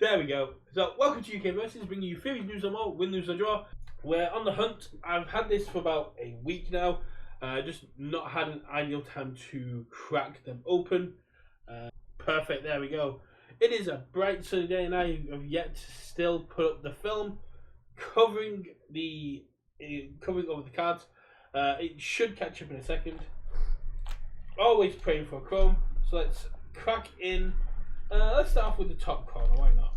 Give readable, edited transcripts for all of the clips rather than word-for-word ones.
There we go. So, welcome to Universus, bringing you theories, news, and more, win, lose, or draw. We're on the hunt. I've had this for about a week now. Just not had an ideal time to crack them open. Perfect. There we go. It is a bright sunny day, and I have yet to still put up the film covering over the cards. It should catch up in a second. Always praying for Chrome. So let's crack in. Let's start off with the top corner. Why not?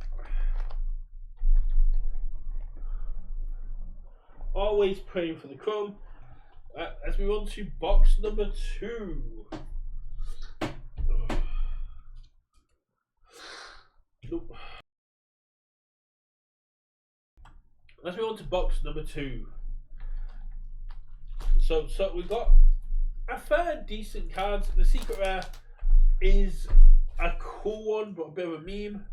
Always praying for the Chrome. As we move on to box number 2. Nope. Let's move on to box number 2. So we've got a fair decent cards. The secret rare is a cool one, but a bit of a meme.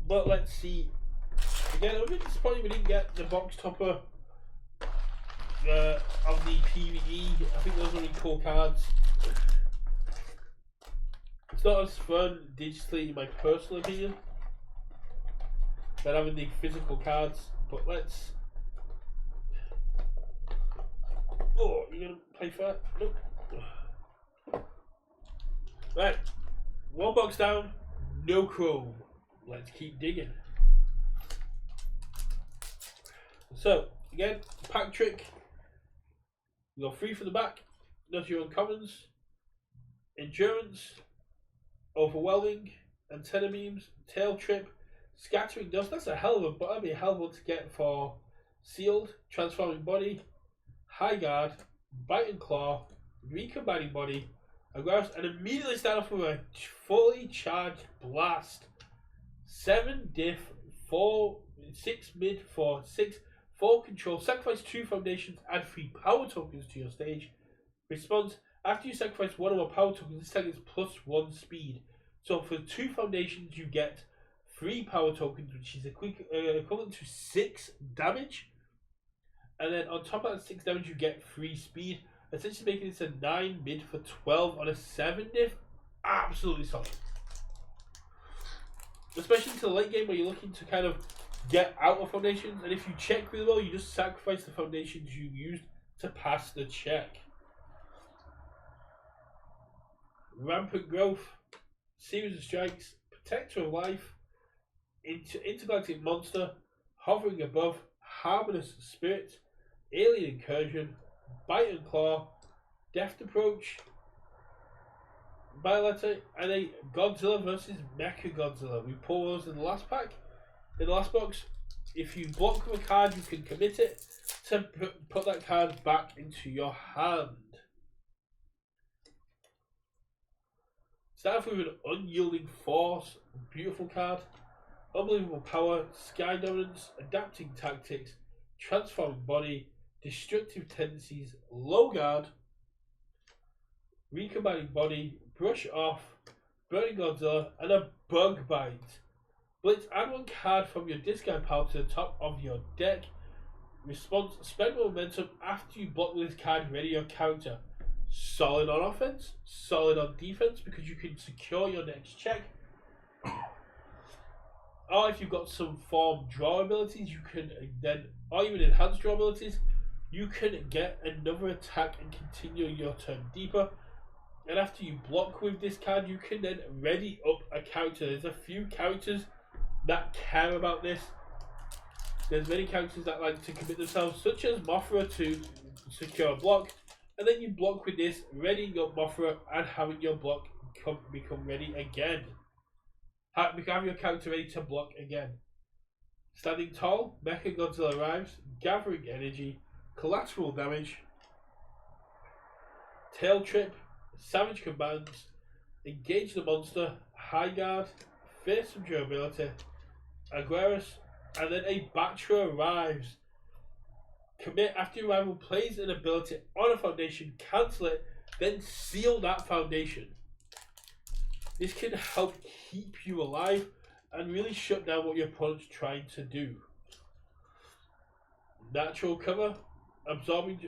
But let's see. Again, I'm a bit disappointed we didn't get the box topper of the PvE. I think those are really cool cards. It's not as fun digitally, in my personal opinion, than having the physical cards. But let's. Oh, you gonna play fair? Nope. Right, one box down, no Chrome. Let's keep digging. So, again, pack trick. We got 3 for the back. Not your uncommons. Endurance. Overwhelming. Antenna beams. Tail trip. Scattering dust. That's a hell of a, but that'd be a hell of one to get for sealed. Transforming body. High guard. Bite and claw. Recombining body. Aggressive. And immediately start off with a fully charged blast. 7 diff, 6 mid for 6, 4 control, sacrifice 2 foundations, add 3 power tokens to your stage. Response, after you sacrifice 1 or more power tokens, this target is +1 speed. So for 2 foundations you get 3 power tokens, which is equivalent to 6 damage. And then on top of that 6 damage you get 3 speed, essentially making this a 9 mid for 12 on a 7 diff. Absolutely solid. Especially to the late game where you're looking to kind of get out of foundations, and if you check really well, you just sacrifice the foundations you used to pass the check. Rampant growth, series of strikes, protector of life, intergalactic monster, hovering above, harmonious spirit, alien incursion, bite and claw, deft approach, Biletter, and a Godzilla versus Mecha Godzilla. We pull those in the last pack. In the last box, if you block with a card, you can commit it to put that card back into your hand. Start off with an unyielding force, beautiful card, unbelievable power, sky dominance, adapting tactics, transforming body, destructive tendencies, low guard, recombining body, brush off, burning Godzilla, and a bug bite. Blitz, add 1 card from your discard pile to the top of your deck. Response, spend momentum after you block with this card, ready your character. Solid on offense, solid on defense, because you can secure your next check. Or if you've got some form draw abilities, you can then, or even enhanced draw abilities, you can get another attack and continue your turn deeper. And after you block with this card, you can then ready up a character. There's a few characters that care about this. There's many characters that like to commit themselves, such as Mothra, to secure a block. And then you block with this, readying up Mothra and having your block become ready again. Have your character ready to block again. Standing tall, Mecha Godzilla arrives, gathering energy, collateral damage, tail trip, savage commands, engage the monster, high guard, fearsome durability, Aguirus, and then a Batra arrives. Commit after your rival plays an ability on a foundation, cancel it, then seal that foundation. This can help keep you alive and really shut down what your opponent's trying to do. Natural cover, absorbing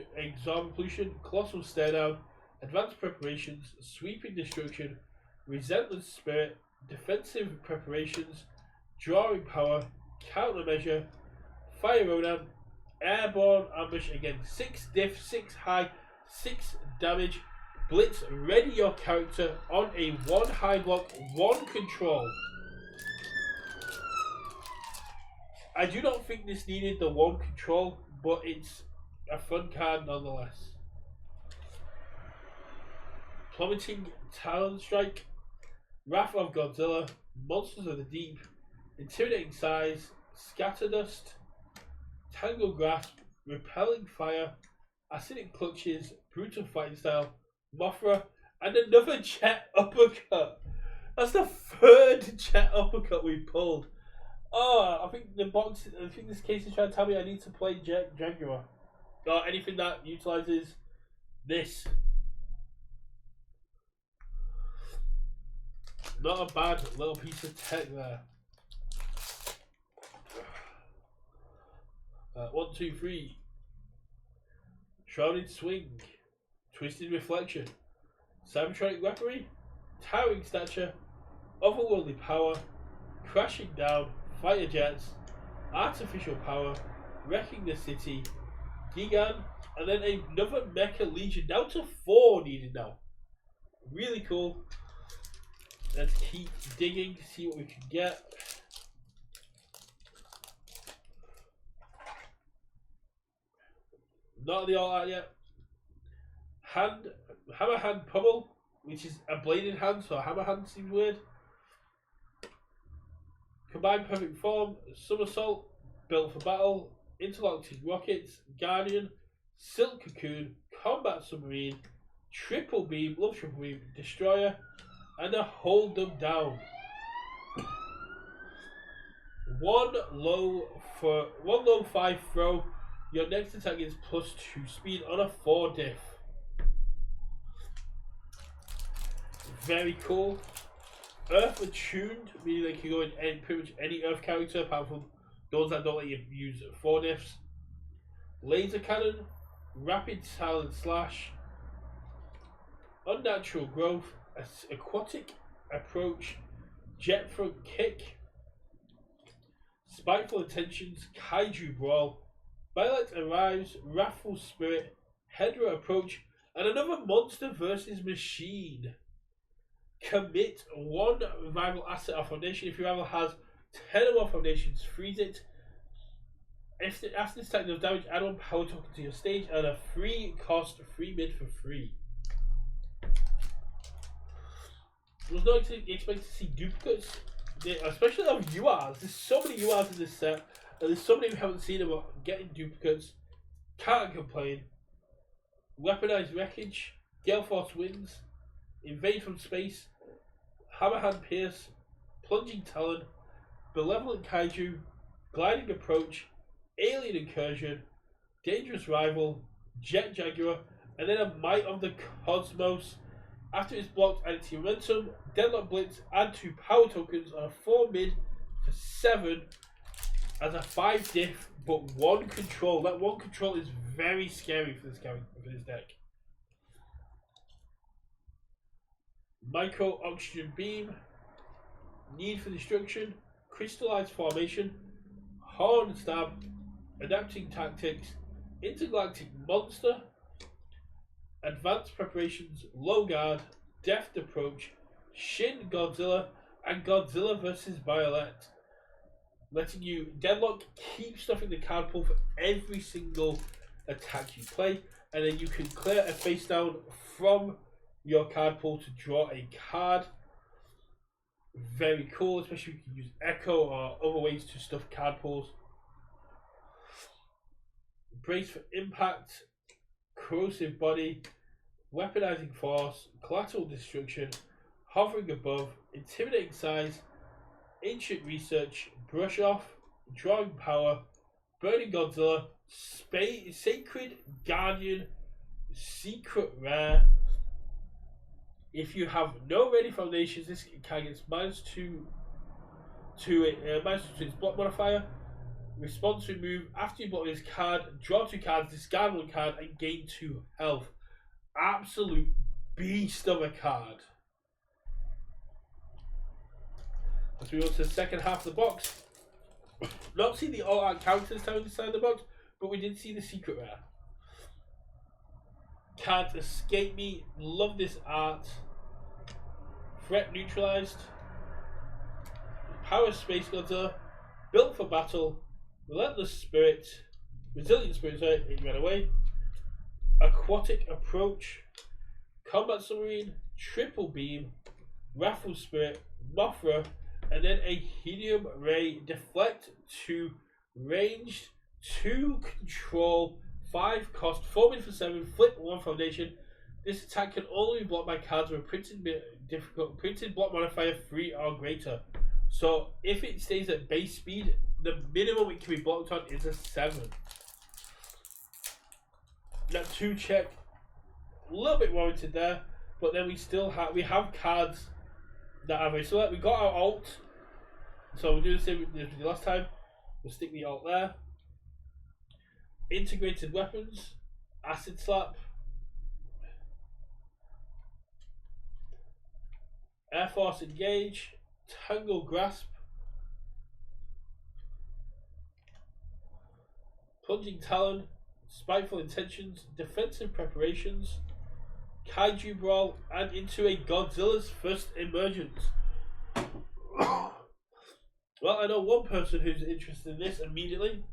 pollution, colossal stare down, advanced preparations, sweeping destruction, relentless spirit, defensive preparations, drawing power, countermeasure, fire Ronan, airborne ambush again, 6 diff, 6 high, 6 damage, blitz, ready your character on a 1 high block, 1 control. I do not think this needed the 1 control, but it's a fun card nonetheless. Plummeting Talon Strike, Wrath of Godzilla, Monsters of the Deep, Intimidating Size, Scatter Dust, Tangle Grasp, Repelling Fire, Acidic Clutches, Brutal Fighting Style, Mothra, and another Jet Uppercut. That's the 3rd Jet Uppercut we pulled. Oh, I think this case is trying to tell me I need to play Jaguar. Or anything that utilizes this. Not a bad little piece of tech there. 1, 2, 3. Shrouded Swing, Twisted Reflection, Cybertronic Weaponry, Towering Stature, Otherworldly Power, Crashing Down, Fighter Jets, Artificial Power, Wrecking the City, Gigan, and then another Mecha Legion. Down to 4 needed now. Really cool. Let's keep digging, see what we can get. Not the all out yet. Hammer Hand Pummel, which is a bladed hand, so a hammer hand seems weird. Combined Perfect Form, Somersault, Built for Battle, Interlocking Rockets, Guardian, Silk Cocoon, Combat Submarine, Triple Beam, Love Triple Beam, Destroyer, and a Hold Them Down. 1 low 5 throw. Your next attack is +2 speed on a 4 diff. Very cool. Earth Attuned, meaning they can go in pretty much any Earth character apart from those that don't let you use 4 diffs. Laser Cannon, Rapid Silent Slash, Unnatural Growth, Aquatic Approach, Jet Front Kick, Spiteful Intentions, Kaiju Brawl, Violet Arrives, Wrathful Spirit, Hedra Approach, and another Monster versus Machine. Commit 1 rival asset or foundation. If your rival has 10 or more foundations, freeze it. After this attack does damage, add 1 power token to your stage and a free cost, free mid for free. I was not expecting to see duplicates, especially of URs. There's so many URs in this set, and there's so many we haven't seen about getting duplicates. Can't complain. Weaponized Wreckage, Gale Force Winds, Invade from Space, Hammerhand Pierce, Plunging Talon, Benevolent Kaiju, Gliding Approach, Alien Incursion, Dangerous Rival, Jet Jaguar, and then a Might of the Cosmos. After it's blocked, add it to your momentum, Deadlock Blitz, add 2 power tokens on a 4 mid for 7 as a 5 diff, but 1 control. That 1 control is very scary for this deck. Micro Oxygen Beam, Need for Destruction, Crystallized Formation, Horn Stab, Adapting Tactics, Intergalactic Monster, Advanced Preparations, Low Guard, Deft Approach, Shin Godzilla, and Godzilla vs. Violet. Letting you deadlock, keep stuff in the card pool for every single attack you play, and then you can clear a face down from your card pool to draw a card. Very cool, especially if you can use Echo or other ways to stuff card pools. Brace for Impact, Corrosive Body, Weaponizing Force, Collateral Destruction, Hovering Above, Intimidating Size, Ancient Research, Brush Off, Drawing Power, Burning Godzilla, Sacred Guardian, Secret Rare. If you have no ready foundations, this card gets -2 to its block modifier. Response to move after you block this card, draw 2 cards, discard 1 card, and gain 2 health. Absolute beast of a card. As we go to the second half of the box, not see the all art characters down inside the box, but we did see the secret rare. Can't escape me. Love this art. Threat neutralized. Power Space Godzilla. Built for battle. Relentless Spirit. Resilient Spirit, sorry, it ran away. Aquatic Approach. Combat Submarine. Triple Beam. Wrathful Spirit. Mothra. And then a Helium Ray. Deflect to ranged 2 control. 5 cost, 4 min for 7, flip 1 foundation. This attack can only be blocked by cards with a printed block modifier 3 or greater. So if it stays at base speed, the minimum it can be blocked on is a 7. That 2 check, a little bit warranted there, but then we still have cards that are very similar. We got our alt, so we'll do the same as the last time. We'll stick the alt there. Integrated weapons, acid slap, Air Force engage, tangle grasp, plunging talon, spiteful intentions, defensive preparations, kaiju brawl, and into a Godzilla's first emergence. Well, I know one person who's interested in this immediately.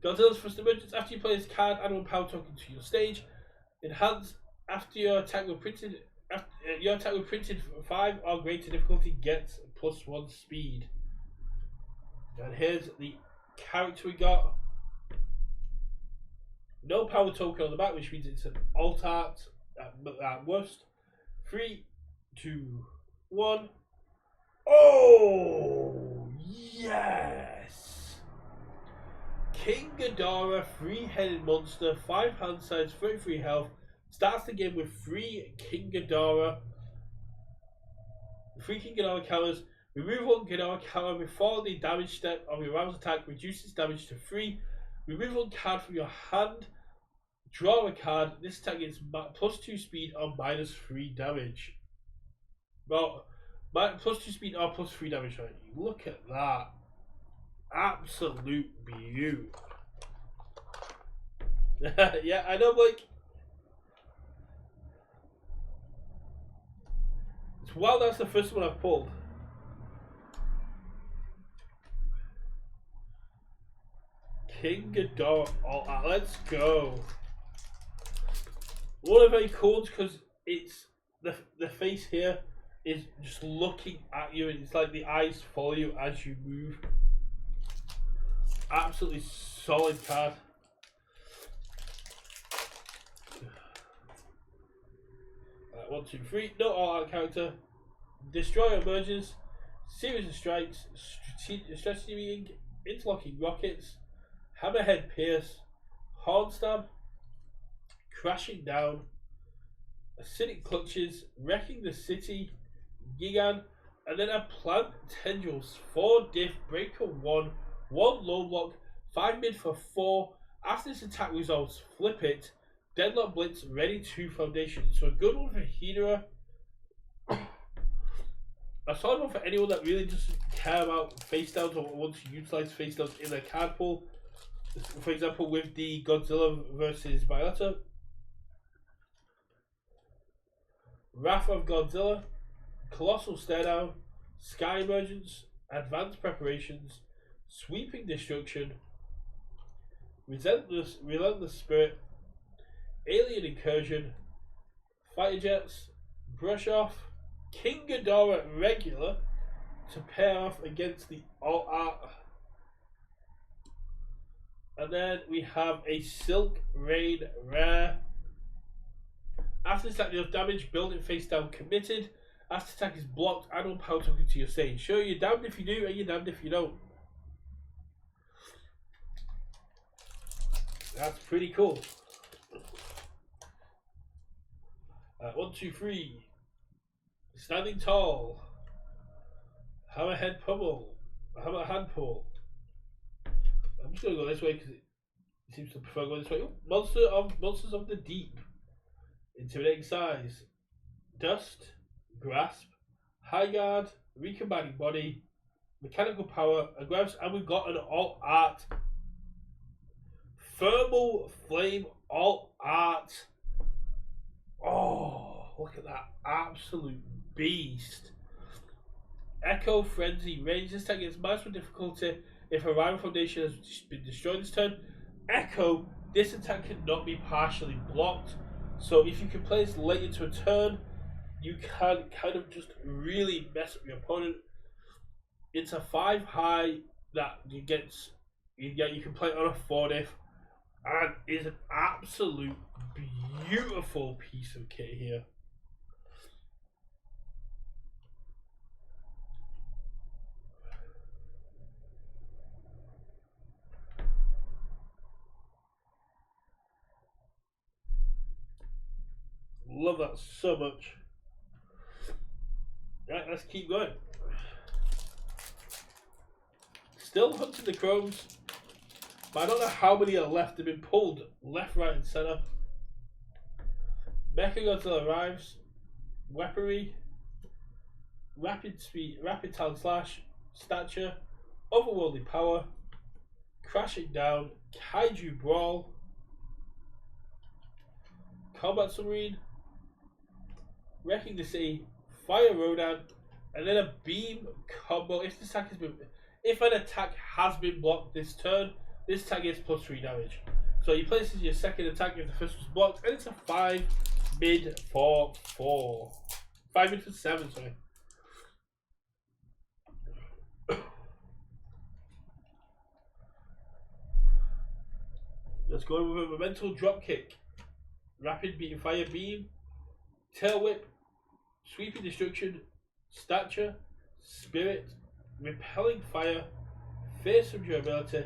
Godzilla's first emergence. After you play this card, add 1 power token to your stage. Enhance after your attack with printed. Your attack with printed 5 or greater difficulty gets +1 speed. And here's the character we got. No power token on the back, which means it's an alt art at worst. 3, 2, 1. Oh yes! King Ghidorah, 3-headed monster, 5 hand size, 33 health. Starts the game with 3 King Ghidorah. 3 King Ghidorah counters. Remove 1 Ghidorah counter before the damage step of your round's attack reduces damage to 3. Remove 1 card from your hand. Draw a card. This attack gets +2 speed or -3 damage. Well, +2 speed or +3 damage. Right? Look at that. Absolute beauty. Yeah, I know, Blake. It's wild that's the first one I've pulled. King Ghidorah. Oh, let's go. One of very cool because it's the face here is just looking at you, and it's like the eyes follow you as you move. Absolutely solid card. Right, 1, 2, 3. No all-out character. Destroyer emerges. Series of strikes. Strategy, interlocking rockets. Hammerhead pierce. Horn stab. Crashing down. Acidic clutches. Wrecking the city. Gigan. And then a plant tendrils. 4 diff. Breaker 1. 1 low block, 5 mid for 4. After this attack resolves, flip it. Deadlock Blitz, ready to foundation. So a good one for Hydra. A solid one for anyone that really doesn't care about face downs or wants to utilize face downs in their card pool. For example, with the Godzilla versus Biota. Wrath of Godzilla, Colossal Stare Down, Sky Emergence, Advanced Preparations, Sweeping Destruction, Relentless Spirit, Alien Incursion, Fighter Jets, Brush Off, King Ghidorah regular to pair off against the alt art. And then we have a Silk Rain rare. After this attack deals damage, build it face down committed. After attack is blocked, add 1 power token to your stage. Sure, you're damned if you do, and you're damned if you don't. That's pretty cool. 1, 2, 3. Standing Tall. Hammerhead Pummel. Hammer Hand Pummel. I'm just going to go this way because it seems to prefer going this way. Monsters of the Deep. Intimidating size. Dust. Grasp. High guard. Recombining body. Mechanical power. Aggressive. And we've got an alt art. Thermal flame alt art. Oh, look at that. Absolute beast. Echo Frenzy. Range. This attack gets maximum difficulty if a rival foundation has been destroyed this turn. Echo. This attack cannot be partially blocked. So if you can play this late into a turn, you can kind of just really mess up your opponent. It's a 5 high that you can play on a 4-diff, and is an absolute beautiful piece of kit here. Love that so much. Right, let's keep going. Still hunting the chromes, but I don't know how many are left. They've been pulled left, right, and center. Mechagodzilla arrives. Weaponry. Rapid speed, rapid talent slash, stature, otherworldly power, crashing down, kaiju brawl, combat submarine, wrecking the sea, fire Rodan, and then a beam combo. If an attack has been blocked this turn, this attack gets +3 damage. So you place this as your second attack if the first was blocked, and it's a 5 mid for 4. 5 mid for 7, sorry. Let's go with a Momental Dropkick, Rapid Beating Fire Beam, Tail Whip, Sweeping Destruction, Stature, Spirit, Repelling Fire, Fearsome Durability,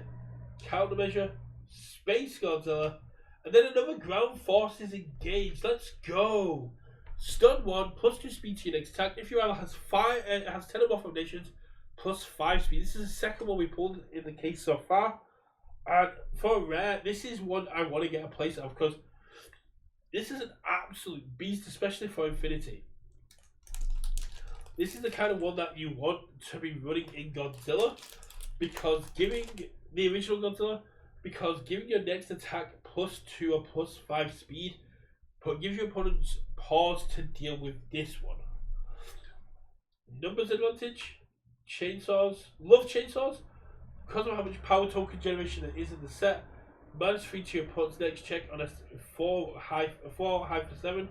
Countermeasure, Space Godzilla, and then another Ground Forces Engage. Let's go! Stun 1, +2 speed to your next attack. If your ally has 10 or more foundations, +5 speed. This is the second one we pulled in the case so far. And for a rare, this is one I want to get a place of because this is an absolute beast, especially for Infinity. This is the kind of one that you want to be running in Godzilla, because giving the original Godzilla, because giving your next attack +2 or +5 speed, but gives your opponents pause to deal with this one. Numbers advantage, chainsaws, love chainsaws. Because of how much power token generation there is in the set, -3 to your opponent's next check on a 4 high for 7,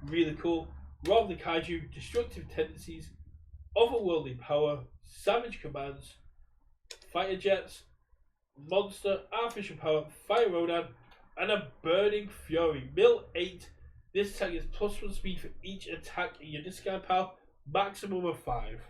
really cool. Reign of the Kaiju, destructive tendencies, otherworldly power, savage commands, fighter jets, monster, artificial power, fire Rodan, and a burning fury. Mill 8. This attack is +1 speed for each attack in your discard pile, maximum of 5.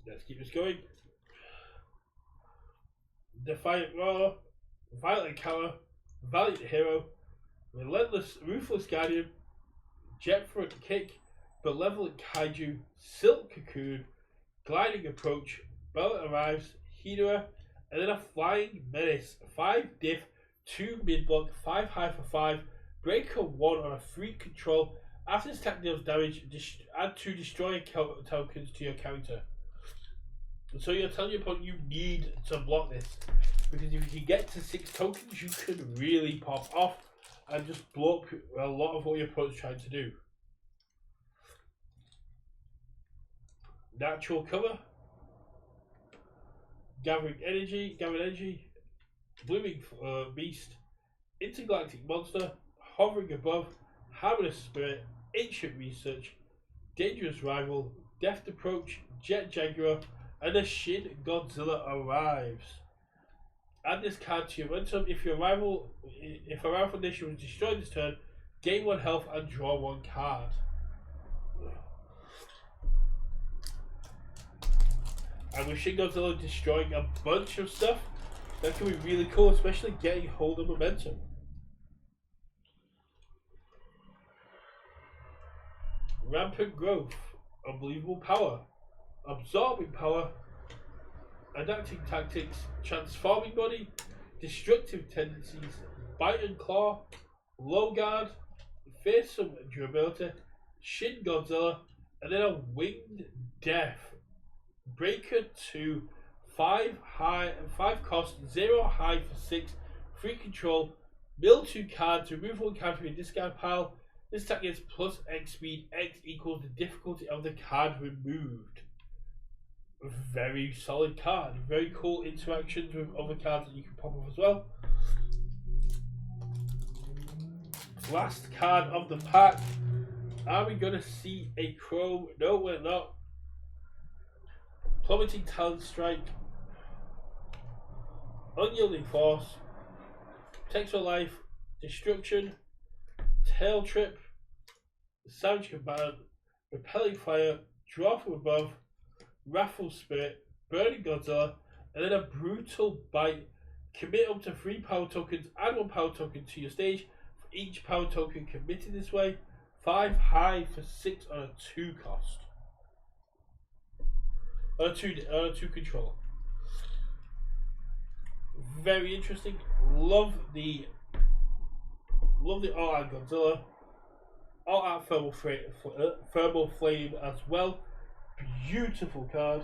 Let's keep this going. Defiant Roar, Violent Cower, Valiant Hero, Relentless, Ruthless Guardian, Jet Front Kick, Benevolent Kaiju, Silk Cocoon, Gliding Approach, Bella Arrives, Hedera, and then a Flying Menace. 5 diff, 2 mid block, 5 high for 5, Breaker 1 on a free control. After this attack deals damage, add 2 destroyer tokens to your counter. So you're telling your opponent you need to block this, because if you can get to 6 tokens, you could really pop off and just blow up a lot of what your opponent's trying to do. Natural cover, gathering energy, blooming beast, intergalactic monster, hovering above, harmless spirit, ancient research, dangerous rival, deft approach, jet jaguar, and a Shin Godzilla arrives. Add this card to your momentum. If a rival foundation was destroyed this turn, gain 1 health and draw 1 card. And with Shin Godzilla destroying a bunch of stuff, That can be really cool, especially getting hold of momentum. Rampant growth, unbelievable power, absorbing power, adapting tactics, transforming body, destructive tendencies, bite and claw, low guard, fearsome durability, Shin Godzilla, and then a winged death. Breaker 2, 5 high and 5 cost, 0 high for 6, free control, mill 2 cards, remove 1 card from your discard pile. This attack gets plus X speed, X equals the difficulty of the card removed. Very solid card. Very cool interactions with other cards that you can pop off as well. Last card of the pack. Are we going to see a Chrome? No, we're not. Plummeting Talent Strike. Unyielding Force. Textual Life. Destruction. Tail Trip. Savage Command. Repelling Fire. Draw from Above. Wrathful Spirit. Burning Godzilla. And then a Brutal Bite. Commit up to 3 power tokens. Add 1 power token to your stage. For each power token committed this way. 5 high for 6 on a 2 cost. On a 2 control. Very interesting. Love the all-out Godzilla. All-out thermal flame as well. Beautiful card.